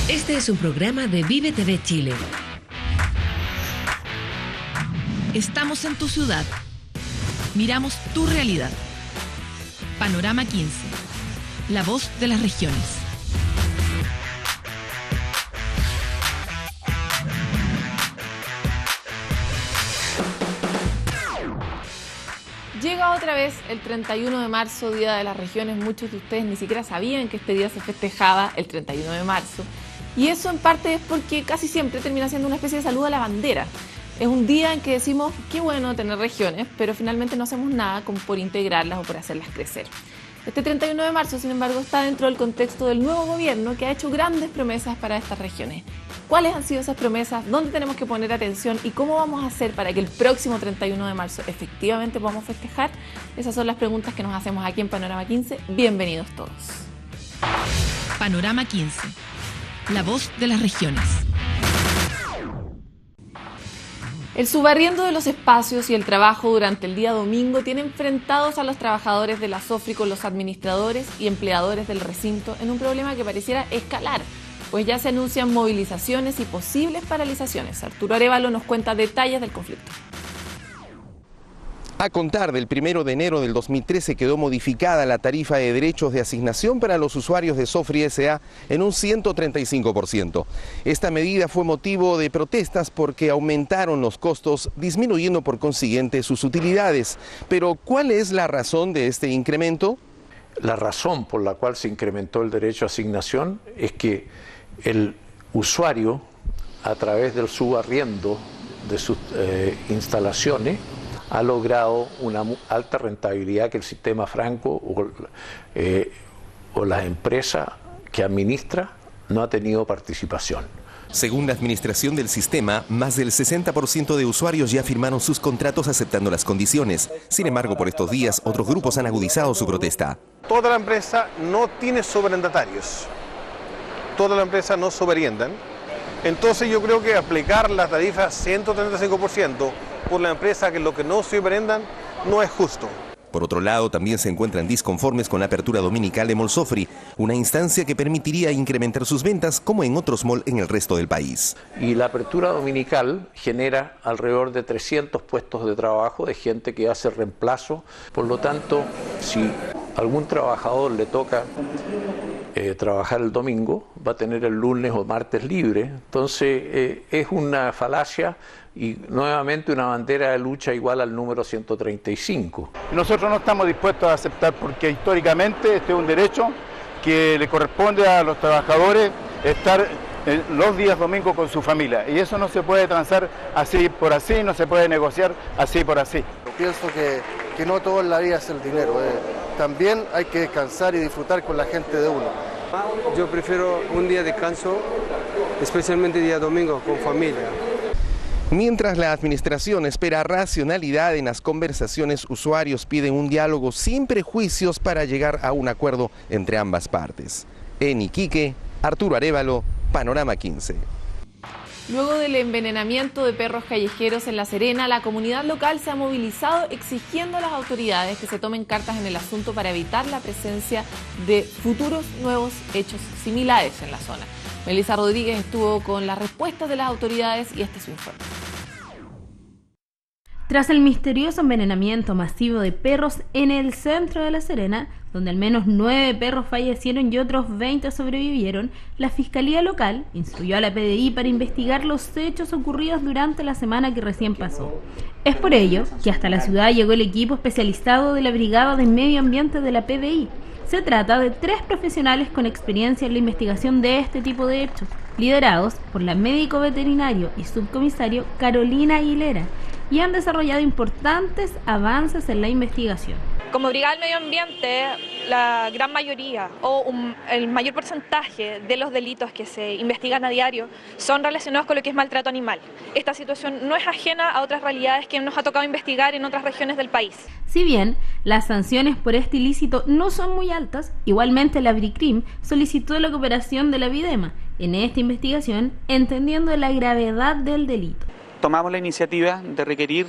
Este es un programa de Vive TV Chile. Estamos en tu ciudad. Miramos tu realidad. Panorama 15. La voz de las regiones. Llega otra vez el 31 de marzo, Día de las Regiones. Muchos de ustedes ni siquiera sabían que este día se festejaba el 31 de marzo. Y eso en parte es porque casi siempre termina siendo una especie de saludo a la bandera. Es un día en que decimos, qué bueno tener regiones, pero finalmente no hacemos nada como por integrarlas o por hacerlas crecer. Este 31 de marzo, sin embargo, está dentro del contexto del nuevo gobierno que ha hecho grandes promesas para estas regiones. ¿Cuáles han sido esas promesas? ¿Dónde tenemos que poner atención? ¿Y cómo vamos a hacer para que el próximo 31 de marzo efectivamente podamos festejar? Esas son las preguntas que nos hacemos aquí en Panorama 15. Bienvenidos todos. Panorama 15. La voz de las regiones. El subarriendo de los espacios y el trabajo durante el día domingo tiene enfrentados a los trabajadores de la SOFRI con los administradores y empleadores del recinto en un problema que pareciera escalar, pues ya se anuncian movilizaciones y posibles paralizaciones. Arturo Arévalo nos cuenta detalles del conflicto. A contar del 1 de enero del 2013 quedó modificada la tarifa de derechos de asignación para los usuarios de SOFRI S.A. en un 135%. Esta medida fue motivo de protestas porque aumentaron los costos, disminuyendo por consiguiente sus utilidades. Pero, ¿cuál es la razón de este incremento? La razón por la cual se incrementó el derecho a asignación es que el usuario, a través del subarriendo de sus instalaciones, ha logrado una alta rentabilidad que el sistema franco o la empresa que administra no ha tenido participación. Según la administración del sistema, más del 60% de usuarios ya firmaron sus contratos aceptando las condiciones. Sin embargo, por estos días, otros grupos han agudizado su protesta. Toda la empresa no tiene subarrendatarios. Toda la empresa no subarriendan. Entonces yo creo que aplicar la tarifa 135% por la empresa que lo que no subarrendan no es justo. Por otro lado, también se encuentran disconformes con la apertura dominical de Mall SOFRI, una instancia que permitiría incrementar sus ventas como en otros malls en el resto del país. Y la apertura dominical genera alrededor de 300 puestos de trabajo de gente que hace reemplazo. Por lo tanto, si algún trabajador le toca trabajar el domingo, va a tener el lunes o martes libre. Entonces es una falacia y nuevamente una bandera de lucha igual al número 135. Nosotros no estamos dispuestos a aceptar porque históricamente este es un derecho que le corresponde a los trabajadores estar los días domingos con su familia y eso no se puede transar así por así, no se puede negociar así por así. Pienso que no todo en la vida es el dinero, también hay que descansar y disfrutar con la gente de uno. Yo prefiero un día de descanso, especialmente día domingo con familia. Mientras la administración espera racionalidad en las conversaciones, usuarios piden un diálogo sin prejuicios para llegar a un acuerdo entre ambas partes. En Iquique, Arturo Arévalo, Panorama 15. Luego del envenenamiento de perros callejeros en La Serena, la comunidad local se ha movilizado exigiendo a las autoridades que se tomen cartas en el asunto para evitar la presencia de futuros nuevos hechos similares en la zona. Melissa Rodríguez estuvo con las respuestas de las autoridades y este es su informe. Tras el misterioso envenenamiento masivo de perros en el centro de La Serena, donde al menos 9 perros fallecieron y otros 20 sobrevivieron, la Fiscalía Local instruyó a la PDI para investigar los hechos ocurridos durante la semana que recién pasó. Es por ello que hasta la ciudad llegó el equipo especializado de la Brigada de Medio Ambiente de la PDI. Se trata de 3 profesionales con experiencia en la investigación de este tipo de hechos, liderados por la médico veterinario y subcomisario Carolina Aguilera, y han desarrollado importantes avances en la investigación. Como Brigada del Medio Ambiente, la gran mayoría o el mayor porcentaje de los delitos que se investigan a diario son relacionados con lo que es maltrato animal. Esta situación no es ajena a otras realidades que nos ha tocado investigar en otras regiones del país. Si bien las sanciones por este ilícito no son muy altas, igualmente la Bricrim solicitó la cooperación de la Videma en esta investigación, entendiendo la gravedad del delito. Tomamos la iniciativa de requerir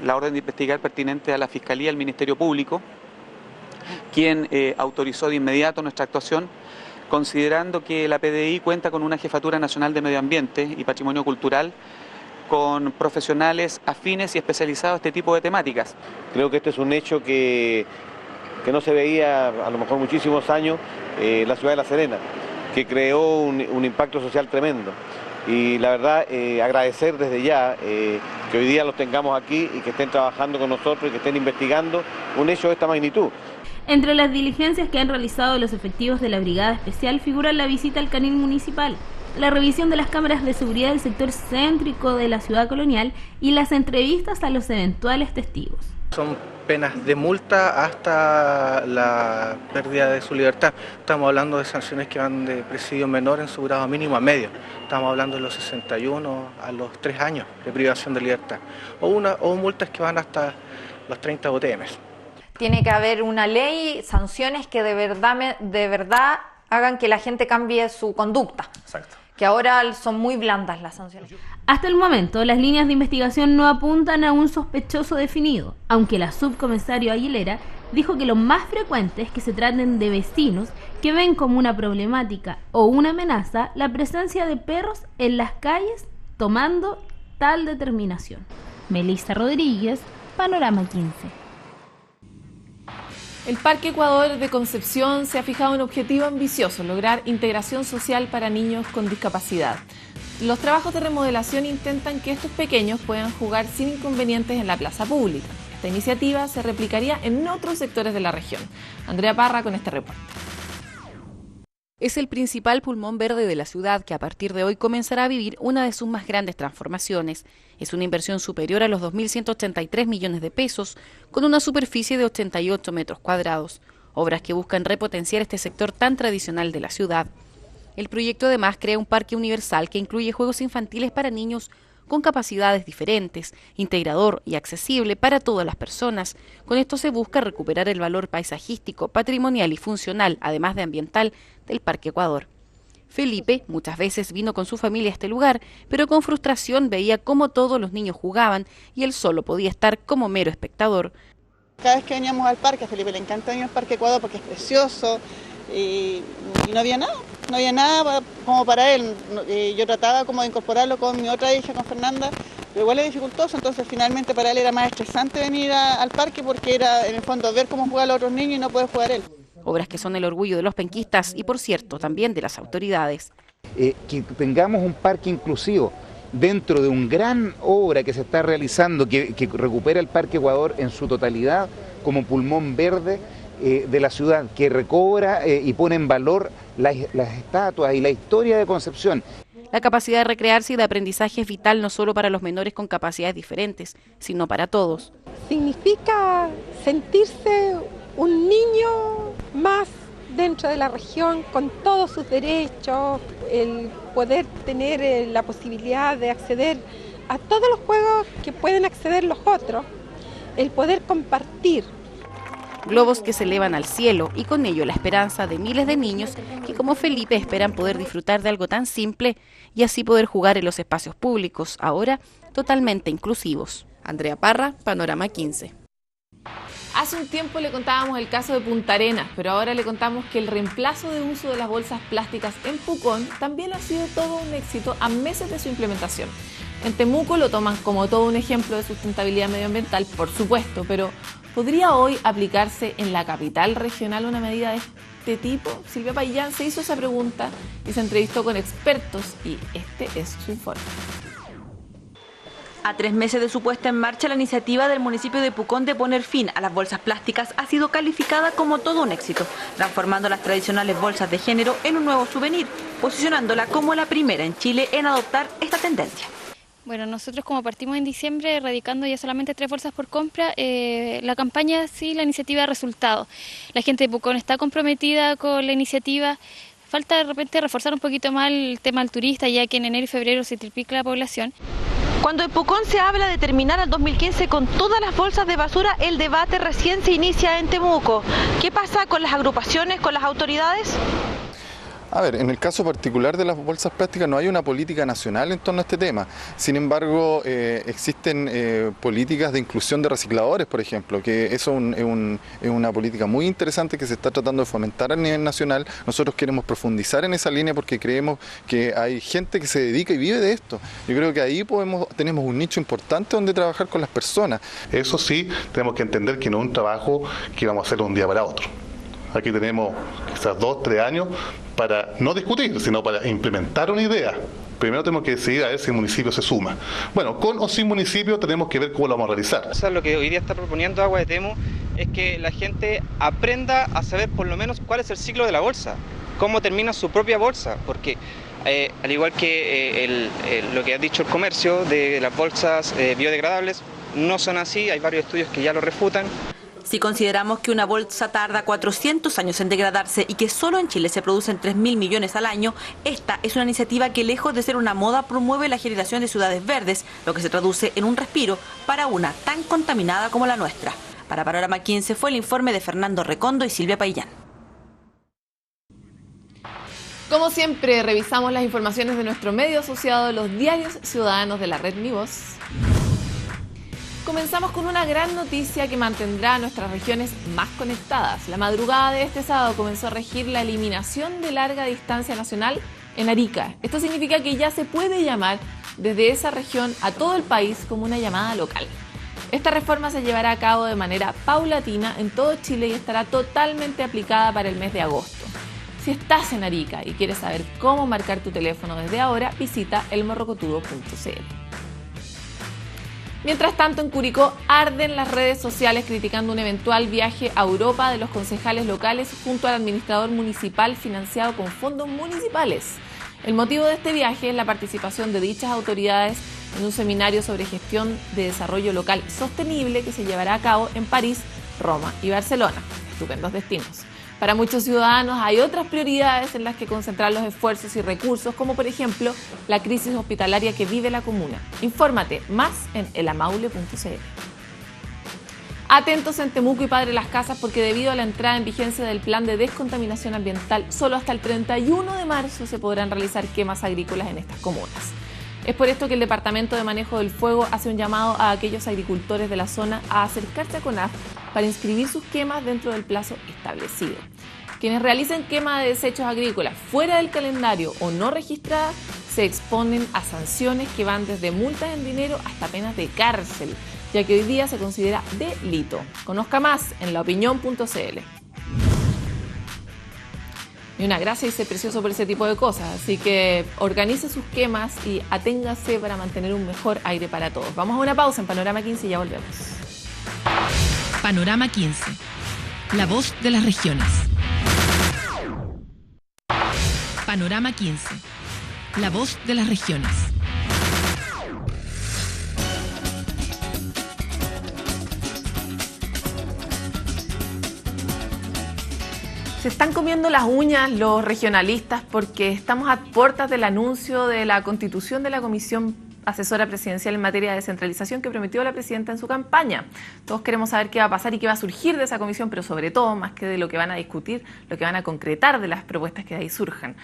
la orden de investigar pertinente a la Fiscalía y al Ministerio Público, quien autorizó de inmediato nuestra actuación considerando que la PDI cuenta con una Jefatura Nacional de Medio Ambiente y Patrimonio Cultural con profesionales afines y especializados en este tipo de temáticas. Creo que este es un hecho que no se veía a lo mejor muchísimos años en la ciudad de La Serena, que creó un impacto social tremendo. Y la verdad, agradecer desde ya que hoy día los tengamos aquí y que estén trabajando con nosotros y que estén investigando un hecho de esta magnitud. Entre las diligencias que han realizado los efectivos de la Brigada Especial figura la visita al canil municipal, la revisión de las cámaras de seguridad del sector céntrico de la ciudad colonial y las entrevistas a los eventuales testigos. Son penas de multa hasta la pérdida de su libertad. Estamos hablando de sanciones que van de presidio menor en su grado mínimo a medio. Estamos hablando de los 61 a los 3 años de privación de libertad. O multas que van hasta los 30 UTM. Tiene que haber una ley, sanciones que de verdad hagan que la gente cambie su conducta. Exacto. Que ahora son muy blandas las sanciones. Hasta el momento, las líneas de investigación no apuntan a un sospechoso definido, aunque la subcomisario Aguilera dijo que lo más frecuente es que se traten de vecinos que ven como una problemática o una amenaza la presencia de perros en las calles tomando tal determinación. Melissa Rodríguez, Panorama 15. El Parque Ecuador de Concepción se ha fijado un objetivo ambicioso: lograr integración social para niños con discapacidad. Los trabajos de remodelación intentan que estos pequeños puedan jugar sin inconvenientes en la plaza pública. Esta iniciativa se replicaría en otros sectores de la región. Andrea Parra con este reporte. Es el principal pulmón verde de la ciudad que a partir de hoy comenzará a vivir una de sus más grandes transformaciones. Es una inversión superior a los 2.183 millones de pesos, con una superficie de 88 metros cuadrados. Obras que buscan repotenciar este sector tan tradicional de la ciudad. El proyecto además crea un parque universal que incluye juegos infantiles para niños con capacidades diferentes, integrador y accesible para todas las personas. Con esto se busca recuperar el valor paisajístico, patrimonial y funcional, además de ambiental, del Parque Ecuador. Felipe muchas veces vino con su familia a este lugar, pero con frustración veía cómo todos los niños jugaban y él solo podía estar como mero espectador. Cada vez que veníamos al parque, a Felipe le encanta venir al Parque Ecuador porque es precioso y no había nada como para él. Yo trataba como de incorporarlo con mi otra hija, con Fernanda, pero igual es dificultoso, entonces finalmente para él era más estresante venir al parque porque era en el fondo ver cómo juegan los otros niños y no poder jugar él. Obras que son el orgullo de los penquistas y, por cierto, también de las autoridades. Que tengamos un parque inclusivo dentro de una gran obra que se está realizando, que recupera el Parque Ecuador en su totalidad como pulmón verde de la ciudad, que recobra y pone en valor las estatuas y la historia de Concepción. La capacidad de recrearse y de aprendizaje es vital no solo para los menores con capacidades diferentes, sino para todos. Significa sentirse un niño más dentro de la región, con todos sus derechos, el poder tener la posibilidad de acceder a todos los juegos que pueden acceder los otros, el poder compartir. Globos que se elevan al cielo y con ello la esperanza de miles de niños que, como Felipe, esperan poder disfrutar de algo tan simple y así poder jugar en los espacios públicos, ahora totalmente inclusivos. Andrea Parra, Panorama 15. Hace un tiempo le contábamos el caso de Punta Arenas, pero ahora le contamos que el reemplazo de uso de las bolsas plásticas en Pucón también ha sido todo un éxito a meses de su implementación. En Temuco lo toman como todo un ejemplo de sustentabilidad medioambiental, por supuesto, pero ¿podría hoy aplicarse en la capital regional una medida de este tipo? Silvia Payán se hizo esa pregunta y se entrevistó con expertos y este es su informe. A 3 meses de su puesta en marcha, la iniciativa del municipio de Pucón de poner fin a las bolsas plásticas ha sido calificada como todo un éxito, transformando las tradicionales bolsas de género en un nuevo souvenir, posicionándola como la primera en Chile en adoptar esta tendencia. Bueno, nosotros como partimos en diciembre erradicando ya solamente 3 bolsas por compra, la campaña sí, la iniciativa ha resultado. La gente de Pucón está comprometida con la iniciativa. Falta de repente reforzar un poquito más el tema del turista, ya que en enero y febrero se triplica la población. Cuando en Pucón se habla de terminar al 2015 con todas las bolsas de basura, el debate recién se inicia en Temuco. ¿Qué pasa con las agrupaciones, con las autoridades? A ver, en el caso particular de las bolsas plásticas no hay una política nacional en torno a este tema. Sin embargo, existen políticas de inclusión de recicladores, por ejemplo, que eso es una política muy interesante que se está tratando de fomentar a nivel nacional. Nosotros queremos profundizar en esa línea porque creemos que hay gente que se dedica y vive de esto. Yo creo que ahí tenemos un nicho importante donde trabajar con las personas. Eso sí, tenemos que entender que no es un trabajo que vamos a hacer de un día para otro. Aquí tenemos quizás 2 o 3 años para no discutir, sino para implementar una idea. Primero tenemos que decidir a ver si el municipio se suma. Bueno, con o sin municipio tenemos que ver cómo lo vamos a realizar. O sea, lo que hoy día está proponiendo Agua de Temo es que la gente aprenda a saber por lo menos cuál es el ciclo de la bolsa, cómo termina su propia bolsa, porque al igual que lo que ha dicho el comercio de las bolsas biodegradables, no son así, hay varios estudios que ya lo refutan. Si consideramos que una bolsa tarda 400 años en degradarse y que solo en Chile se producen 3.000 millones al año, esta es una iniciativa que, lejos de ser una moda, promueve la generación de ciudades verdes, lo que se traduce en un respiro para una tan contaminada como la nuestra. Para Panorama 15 fue el informe de Fernando Recondo y Silvia Paillán. Como siempre, revisamos las informaciones de nuestro medio asociado, los diarios ciudadanos de la red Mi Voz. Comenzamos con una gran noticia que mantendrá a nuestras regiones más conectadas. La madrugada de este sábado comenzó a regir la eliminación de larga distancia nacional en Arica. Esto significa que ya se puede llamar desde esa región a todo el país como una llamada local. Esta reforma se llevará a cabo de manera paulatina en todo Chile y estará totalmente aplicada para el mes de agosto. Si estás en Arica y quieres saber cómo marcar tu teléfono desde ahora, visita elmorrocotudo.cl. Mientras tanto, en Curicó arden las redes sociales criticando un eventual viaje a Europa de los concejales locales junto al administrador municipal financiado con fondos municipales. El motivo de este viaje es la participación de dichas autoridades en un seminario sobre gestión de desarrollo local sostenible que se llevará a cabo en París, Roma y Barcelona. Estupendos destinos. Para muchos ciudadanos hay otras prioridades en las que concentrar los esfuerzos y recursos, como por ejemplo la crisis hospitalaria que vive la comuna. Infórmate más en elamaule.cl. Atentos en Temuco y Padre Las Casas porque debido a la entrada en vigencia del plan de descontaminación ambiental, solo hasta el 31 de marzo se podrán realizar quemas agrícolas en estas comunas. Es por esto que el Departamento de Manejo del Fuego hace un llamado a aquellos agricultores de la zona a acercarse a CONAF para inscribir sus quemas dentro del plazo establecido. Quienes realicen quema de desechos agrícolas fuera del calendario o no registrada se exponen a sanciones que van desde multas en dinero hasta penas de cárcel, ya que hoy día se considera delito. Conozca más en laopinión.cl. Y una gracia y sé precioso por ese tipo de cosas, así que organice sus quemas y aténgase para mantener un mejor aire para todos. Vamos a una pausa en Panorama 15 y ya volvemos. Panorama 15, la voz de las regiones. Panorama 15, la voz de las regiones. Se están comiendo las uñas los regionalistas porque estamos a puertas del anuncio de la constitución de la Comisión Asesora Presidencial en materia de descentralización que prometió la presidenta en su campaña. Todos queremos saber qué va a pasar y qué va a surgir de esa comisión, pero sobre todo, más que de lo que van a discutir, lo que van a concretar de las propuestas que de ahí surjan.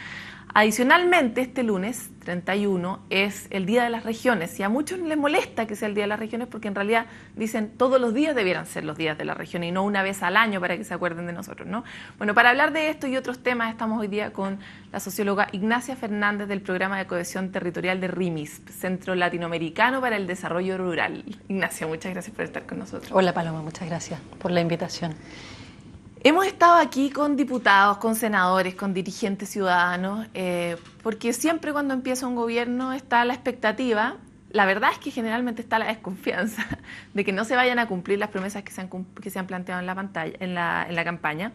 Adicionalmente, este lunes 31 es el Día de las Regiones y a muchos les molesta que sea el Día de las Regiones porque en realidad dicen todos los días debieran ser los días de la región y no una vez al año para que se acuerden de nosotros, ¿no? Bueno, para hablar de esto y otros temas estamos hoy día con la socióloga Ignacia Fernández del Programa de Cohesión Territorial de RIMISP, Centro Latinoamericano para el Desarrollo Rural. Ignacia, muchas gracias por estar con nosotros. Hola Paloma, muchas gracias por la invitación. Hemos estado aquí con diputados, con senadores, con dirigentes ciudadanos, porque siempre cuando empieza un gobierno está la expectativa, la verdad es que generalmente está la desconfianza de que no se vayan a cumplir las promesas que se han planteado en la pantalla, en la campaña.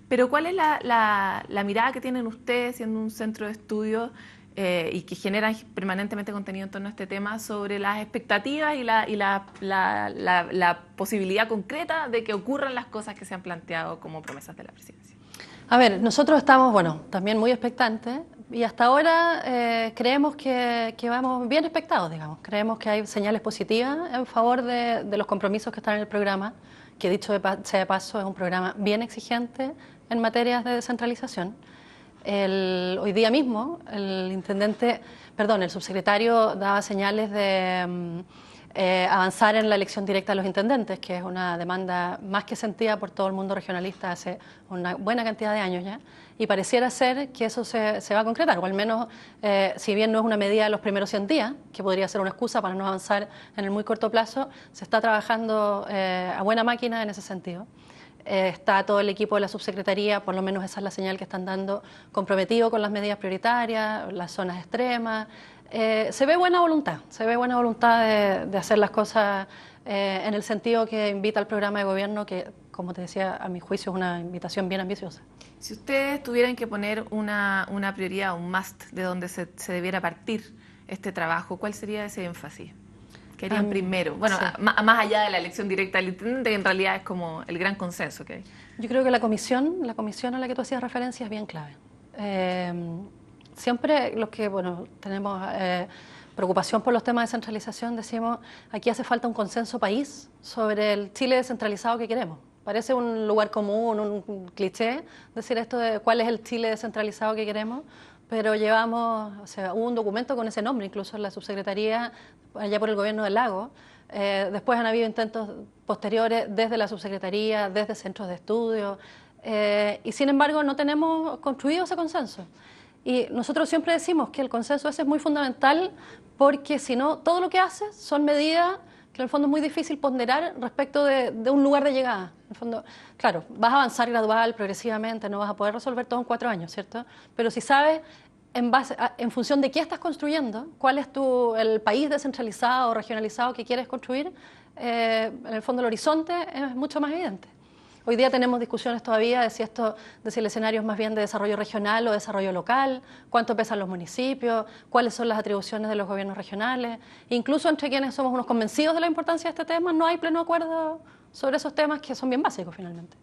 Pero ¿cuál es la mirada que tienen ustedes siendo un centro de estudio y que generan permanentemente contenido en torno a este tema sobre las expectativas y la posibilidad concreta de que ocurran las cosas que se han planteado como promesas de la presidencia? A ver, nosotros estamos, también muy expectantes y hasta ahora creemos que vamos bien expectados, digamos. Creemos que hay señales positivas en favor de los compromisos que están en el programa, que dicho sea de paso es un programa bien exigente en materias de descentralización. Hoy día mismo el subsecretario daba señales de avanzar en la elección directa de los intendentes, que es una demanda más que sentida por todo el mundo regionalista hace una buena cantidad de años ya, y pareciera ser que eso se va a concretar, o al menos, si bien no es una medida de los primeros 100 días, que podría ser una excusa para no avanzar en el muy corto plazo, se está trabajando a buena máquina en ese sentido. Está todo el equipo de la subsecretaría, por lo menos esa es la señal que están dando, comprometido con las medidas prioritarias, las zonas extremas. Se ve buena voluntad de hacer las cosas en el sentido que invita al programa de gobierno, que, como te decía, a mi juicio es una invitación bien ambiciosa. Si ustedes tuvieran que poner una prioridad, un must, de donde se debiera partir este trabajo, ¿cuál sería ese énfasis? ¿Qué harían primero? Bueno, sí. Más allá de la elección directa del intendente, que en realidad es como el gran consenso que hay. Yo creo que la comisión a la que tú hacías referencia es bien clave. Siempre los que tenemos preocupación por los temas de descentralización decimos aquí hace falta un consenso país sobre el Chile descentralizado que queremos. Parece un lugar común, un cliché decir esto de cuál es el Chile descentralizado que queremos, pero hubo un documento con ese nombre incluso en la subsecretaría allá por el gobierno del Lago. Después han habido intentos posteriores desde la subsecretaría, desde centros de estudio, y sin embargo no tenemos construido ese consenso. Y nosotros siempre decimos que el consenso ese es muy fundamental porque si no, todo lo que haces son medidas que en el fondo es muy difícil ponderar respecto de un lugar de llegada. En el fondo, claro, vas a avanzar gradual, progresivamente, no vas a poder resolver todo en 4 años, ¿cierto? Pero si sabes en función de qué estás construyendo, cuál es el país descentralizado o regionalizado que quieres construir, en el fondo el horizonte es mucho más evidente. Hoy día tenemos discusiones todavía de si el escenario es más bien de desarrollo regional o desarrollo local, cuánto pesan los municipios, cuáles son las atribuciones de los gobiernos regionales. Incluso entre quienes somos unos convencidos de la importancia de este tema, no hay pleno acuerdo sobre esos temas que son bien básicos finalmente.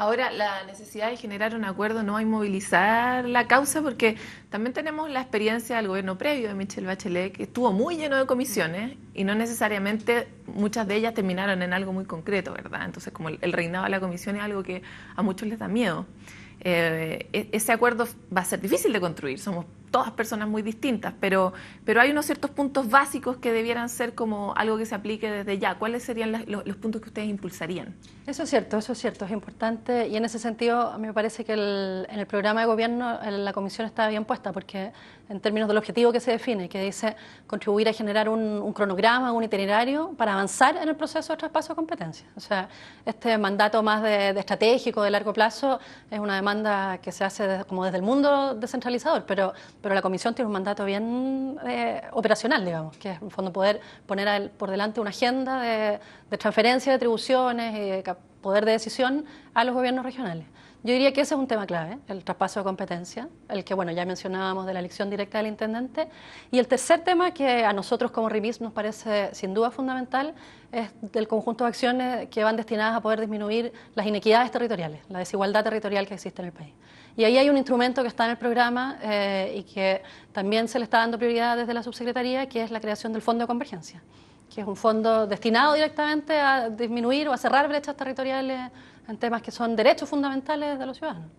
Ahora, la necesidad de generar un acuerdo no hay movilizar la causa, porque también tenemos la experiencia del gobierno previo de Michelle Bachelet, que estuvo muy lleno de comisiones y no necesariamente muchas de ellas terminaron en algo muy concreto, ¿verdad? Entonces, como el reinado de la comisión es algo que a muchos les da miedo. Ese acuerdo va a ser difícil de construir, somos todas personas muy distintas, pero hay unos ciertos puntos básicos que debieran ser como algo que se aplique desde ya. ¿Cuáles serían los puntos que ustedes impulsarían? Eso es cierto, es importante, y en ese sentido a mí me parece que en el programa de gobierno la comisión está bien puesta, porque en términos del objetivo que se define, que dice contribuir a generar un cronograma, un itinerario para avanzar en el proceso de traspaso de competencias. O sea, este mandato más de estratégico, de largo plazo, es una demanda que se hace como desde el mundo descentralizador, pero la comisión tiene un mandato bien operacional, digamos, que es en el fondo poder poner por delante una agenda de transferencia de atribuciones y de poder de decisión a los gobiernos regionales. Yo diría que ese es un tema clave, el traspaso de competencia, el que ya mencionábamos de la elección directa del intendente. Y el tercer tema que a nosotros como RIMIS nos parece sin duda fundamental es del conjunto de acciones que van destinadas a poder disminuir las inequidades territoriales, la desigualdad territorial que existe en el país. Y ahí hay un instrumento que está en el programa y que también se le está dando prioridad desde la subsecretaría, que es la creación del Fondo de Convergencia, que es un fondo destinado directamente a disminuir o a cerrar brechas territoriales en temas que son derechos fundamentales de los ciudadanos.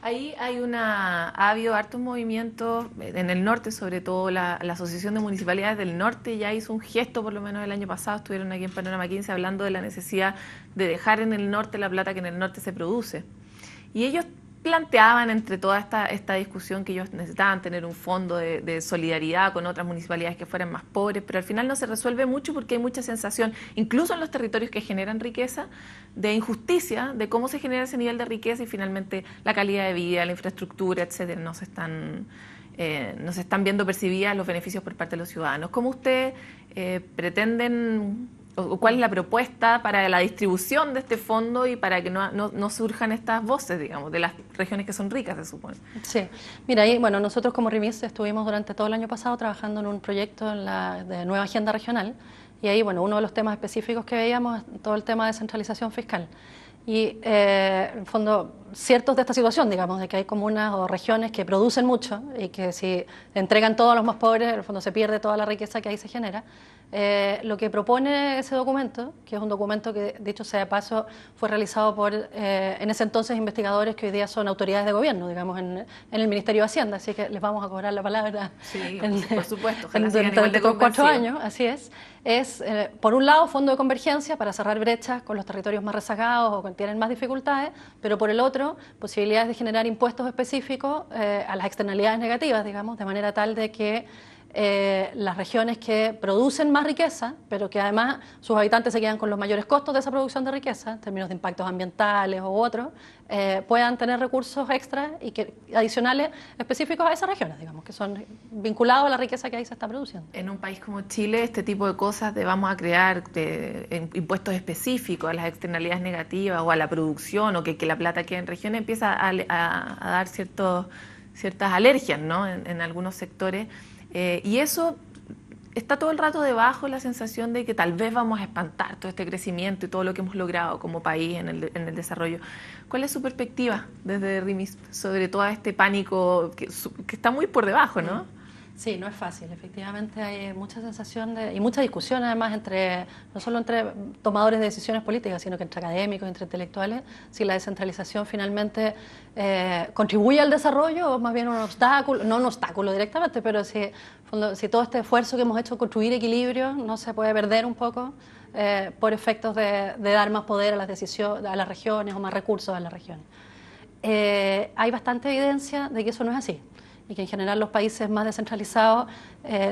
Ahí ha habido hartos movimientos en el norte, sobre todo la Asociación de Municipalidades del Norte ya hizo un gesto, por lo menos el año pasado, estuvieron aquí en Panorama 15 hablando de la necesidad de dejar en el norte la plata que en el norte se produce. Y ellos planteaban entre toda esta discusión que ellos necesitaban tener un fondo de solidaridad con otras municipalidades que fueran más pobres, pero al final no se resuelve mucho porque hay mucha sensación, incluso en los territorios que generan riqueza, de injusticia, de cómo se genera ese nivel de riqueza y finalmente la calidad de vida, la infraestructura, etcétera, no se están viendo percibidas los beneficios por parte de los ciudadanos. ¿Cómo ustedes pretenden o cuál es la propuesta para la distribución de este fondo y para que no surjan estas voces, digamos, de las regiones que son ricas, se supone? Sí, mira, ahí, nosotros como RIMIS estuvimos durante todo el año pasado trabajando en un proyecto de nueva agenda regional, y ahí, uno de los temas específicos que veíamos es todo el tema de descentralización fiscal. Y, en el fondo, ciertos de esta situación, digamos, de que hay comunas o regiones que producen mucho y que si entregan todo a los más pobres, en el fondo se pierde toda la riqueza que ahí se genera. lo que propone ese documento, que es un documento que, dicho sea de paso, fue realizado por, en ese entonces, investigadores que hoy día son autoridades de gobierno, digamos, en el Ministerio de Hacienda, así que les vamos a cobrar la palabra. Sí, por supuesto, durante 4 años, así es. Por un lado, fondo de convergencia para cerrar brechas con los territorios más rezagados o que tienen más dificultades, pero por el otro, posibilidades de generar impuestos específicos a las externalidades negativas, digamos, de manera tal de que las regiones que producen más riqueza, pero que además sus habitantes se quedan con los mayores costos de esa producción de riqueza, en términos de impactos ambientales u otros, puedan tener recursos extras y adicionales específicos a esas regiones, digamos, que son vinculados a la riqueza que ahí se está produciendo. En un país como Chile, este tipo de cosas de vamos a crear impuestos específicos a las externalidades negativas o a la producción o que la plata quede en regiones, empieza a dar ciertas alergias, ¿no? en algunos sectores. Y eso está todo el rato debajo la sensación de que tal vez vamos a espantar todo este crecimiento y todo lo que hemos logrado como país en el desarrollo. ¿Cuál es su perspectiva desde RIMIS sobre todo este pánico que está muy por debajo, no? Sí, no es fácil. Efectivamente hay mucha sensación y mucha discusión además no solo entre tomadores de decisiones políticas, sino que entre académicos, entre intelectuales, si la descentralización finalmente contribuye al desarrollo o más bien un obstáculo, no un obstáculo directamente, pero si todo este esfuerzo que hemos hecho de construir equilibrio no se puede perder un poco por efectos de dar más poder a las decisiones, a las regiones o más recursos a las regiones. Hay bastante evidencia de que eso no es así, y que en general los países más descentralizados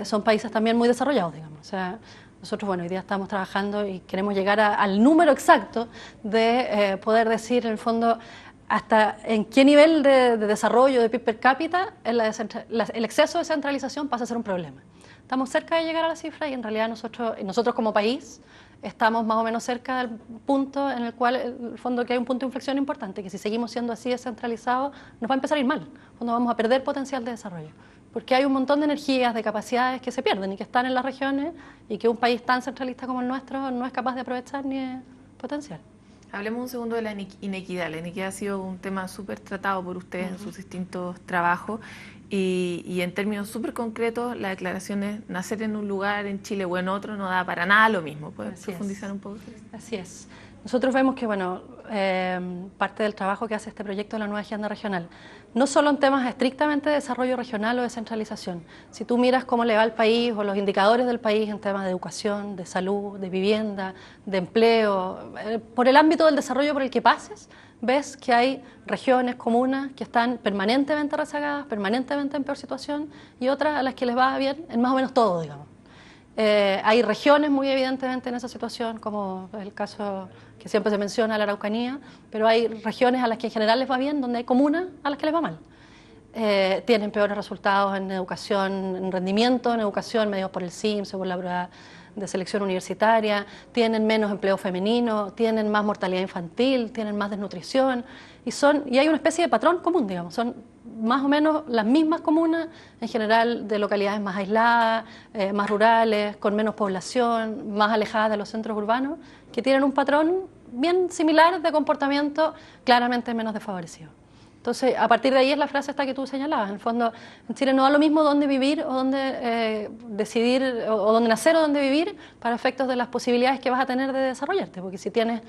son países también muy desarrollados, digamos. O sea, nosotros, bueno, hoy día estamos trabajando y queremos llegar al número exacto de poder decir, en el fondo, hasta en qué nivel de desarrollo de PIB per cápita el exceso de centralización pasa a ser un problema. Estamos cerca de llegar a la cifra y en realidad nosotros como país estamos más o menos cerca del punto en el cual, en el fondo, que hay un punto de inflexión importante, que si seguimos siendo así descentralizados, nos va a empezar a ir mal. Cuando vamos a perder potencial de desarrollo. Porque hay un montón de energías, de capacidades que se pierden y que están en las regiones y que un país tan centralista como el nuestro no es capaz de aprovechar ni de potenciar. Hablemos un segundo de la inequidad. La inequidad ha sido un tema súper tratado por ustedes en sus distintos trabajos. Y en términos súper concretos, la declaración es nacer en un lugar, en Chile o en otro, no da para nada lo mismo. ¿Puedes profundizar un poco? Así es. Nosotros vemos que, bueno, parte del trabajo que hace este proyecto de la nueva agenda regional, no solo en temas estrictamente de desarrollo regional o descentralización. Si tú miras cómo le va al país o los indicadores del país en temas de educación, de salud, de vivienda, de empleo, por el ámbito del desarrollo por el que pases, ves que hay regiones, comunas que están permanentemente rezagadas, permanentemente en peor situación, y otras a las que les va bien en más o menos todo, digamos. Hay regiones muy evidentemente en esa situación, como el caso que siempre se menciona, la Araucanía, pero hay regiones a las que en general les va bien, donde hay comunas a las que les va mal. Tienen peores resultados en educación, en rendimiento, en educación medidos por el CIM, según la prueba de selección universitaria, tienen menos empleo femenino, tienen más mortalidad infantil, tienen más desnutrición, y hay una especie de patrón común, digamos, son más o menos las mismas comunas, en general de localidades más aisladas, más rurales, con menos población, más alejadas de los centros urbanos, que tienen un patrón bien similar de comportamiento claramente menos desfavorecido. Entonces, a partir de ahí es la frase esta que tú señalabas. En el fondo, en Chile no da lo mismo dónde vivir o dónde decidir, o dónde nacer o dónde vivir, para efectos de las posibilidades que vas a tener de desarrollarte. Porque si tienes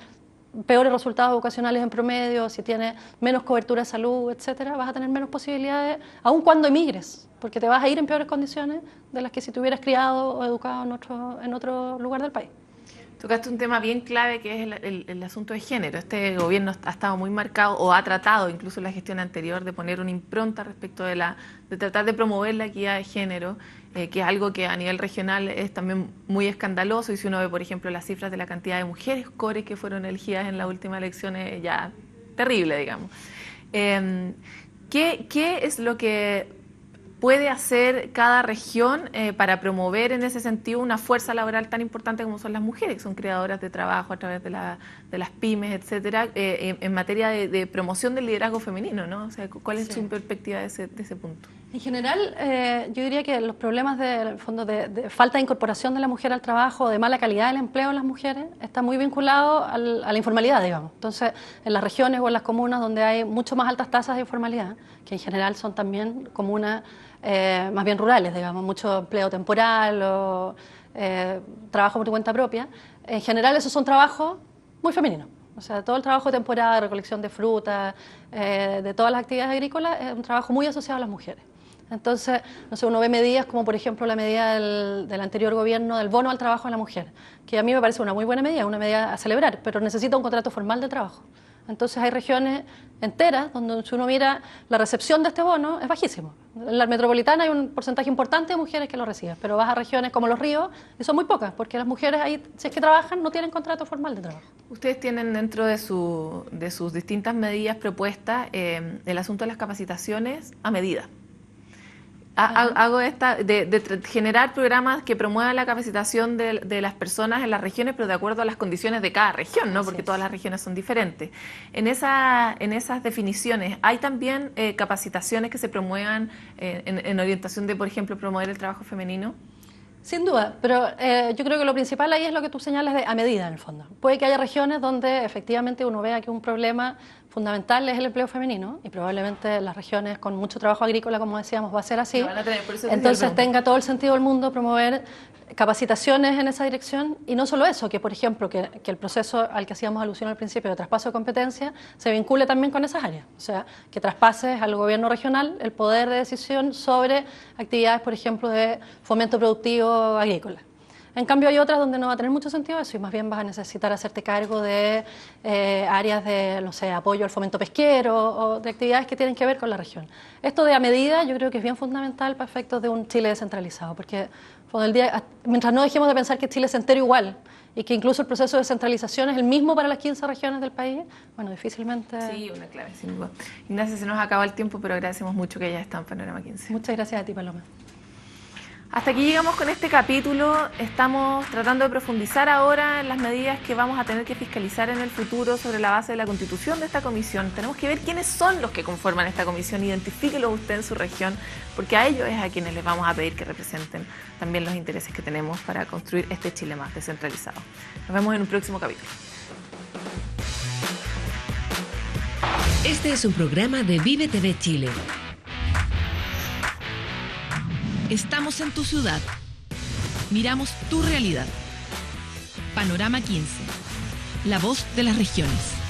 peores resultados educacionales en promedio, si tienes menos cobertura de salud, etcétera, vas a tener menos posibilidades, aun cuando emigres, porque te vas a ir en peores condiciones de las que si te hubieras criado o educado en otro lugar del país. Tocaste un tema bien clave que es el asunto de género. Este gobierno ha estado muy marcado, o ha tratado, incluso en la gestión anterior, de poner una impronta respecto de tratar de promover la equidad de género, que es algo que a nivel regional es también muy escandaloso. Y si uno ve, por ejemplo, las cifras de la cantidad de mujeres core que fueron elegidas en la última elección, es ya terrible, digamos. ¿Qué es lo que puede hacer cada región para promover en ese sentido una fuerza laboral tan importante como son las mujeres, que son creadoras de trabajo a través de las pymes, etcétera, en materia de promoción del liderazgo femenino, ¿no? O sea, ¿cuál es su perspectiva de ese punto? En general, yo diría que los problemas de falta de incorporación de la mujer al trabajo, de mala calidad del empleo de las mujeres, está muy vinculado a la informalidad, digamos. Entonces, en las regiones o en las comunas donde hay mucho más altas tasas de informalidad, que en general son también comunas más bien rurales, digamos, mucho empleo temporal o trabajo por tu cuenta propia. En general esos son trabajos muy femeninos. O sea, todo el trabajo de temporada, de recolección de frutas, de todas las actividades agrícolas, es un trabajo muy asociado a las mujeres. Entonces, no sé, uno ve medidas como, por ejemplo, la medida del anterior gobierno del bono al trabajo a la mujer, que a mí me parece una muy buena medida a celebrar, pero necesita un contrato formal de trabajo. Entonces, hay regiones enteras donde, si uno mira, la recepción de este bono es bajísimo. En la metropolitana hay un porcentaje importante de mujeres que lo reciben, pero vas a regiones como Los Ríos y son muy pocas, porque las mujeres ahí, si es que trabajan, no tienen contrato formal de trabajo. Ustedes tienen dentro de sus distintas medidas propuestas el asunto de las capacitaciones a medida. Hago esta de generar programas que promuevan la capacitación de las personas en las regiones, pero de acuerdo a las condiciones de cada región, ¿no? Porque todas las regiones son diferentes. En esas definiciones, ¿hay también capacitaciones que se promuevan en orientación de, por ejemplo, promover el trabajo femenino? Sin duda, pero yo creo que lo principal ahí es lo que tú señalas de a medida, en el fondo. Puede que haya regiones donde efectivamente uno vea que un problema fundamental es el empleo femenino, y probablemente las regiones con mucho trabajo agrícola, como decíamos, va a ser así. Entonces tenga todo el sentido del mundo promover capacitaciones en esa dirección, y no solo eso, que por ejemplo que el proceso al que hacíamos alusión al principio de traspaso de competencia se vincule también con esas áreas, o sea, que traspases al gobierno regional el poder de decisión sobre actividades, por ejemplo, de fomento productivo agrícola. En cambio hay otras donde no va a tener mucho sentido eso, y más bien vas a necesitar hacerte cargo de áreas de, no sé, apoyo al fomento pesquero o de actividades que tienen que ver con la región. Esto de a medida yo creo que es bien fundamental para efectos de un Chile descentralizado, porque mientras no dejemos de pensar que Chile es entero igual y que incluso el proceso de descentralización es el mismo para las 15 regiones del país, bueno, difícilmente... Sí, una clave, sin duda. Ignacia, se nos acaba el tiempo, pero agradecemos mucho que hayas estado en Panorama 15. Muchas gracias a ti, Paloma. Hasta aquí llegamos con este capítulo. Estamos tratando de profundizar ahora en las medidas que vamos a tener que fiscalizar en el futuro sobre la base de la constitución de esta comisión. Tenemos que ver quiénes son los que conforman esta comisión, identifíquelos usted en su región, porque a ellos es a quienes les vamos a pedir que representen también los intereses que tenemos para construir este Chile más descentralizado. Nos vemos en un próximo capítulo. Este es un programa de Vive TV Chile. Estamos en tu ciudad. Miramos tu realidad. Panorama 15. La voz de las regiones.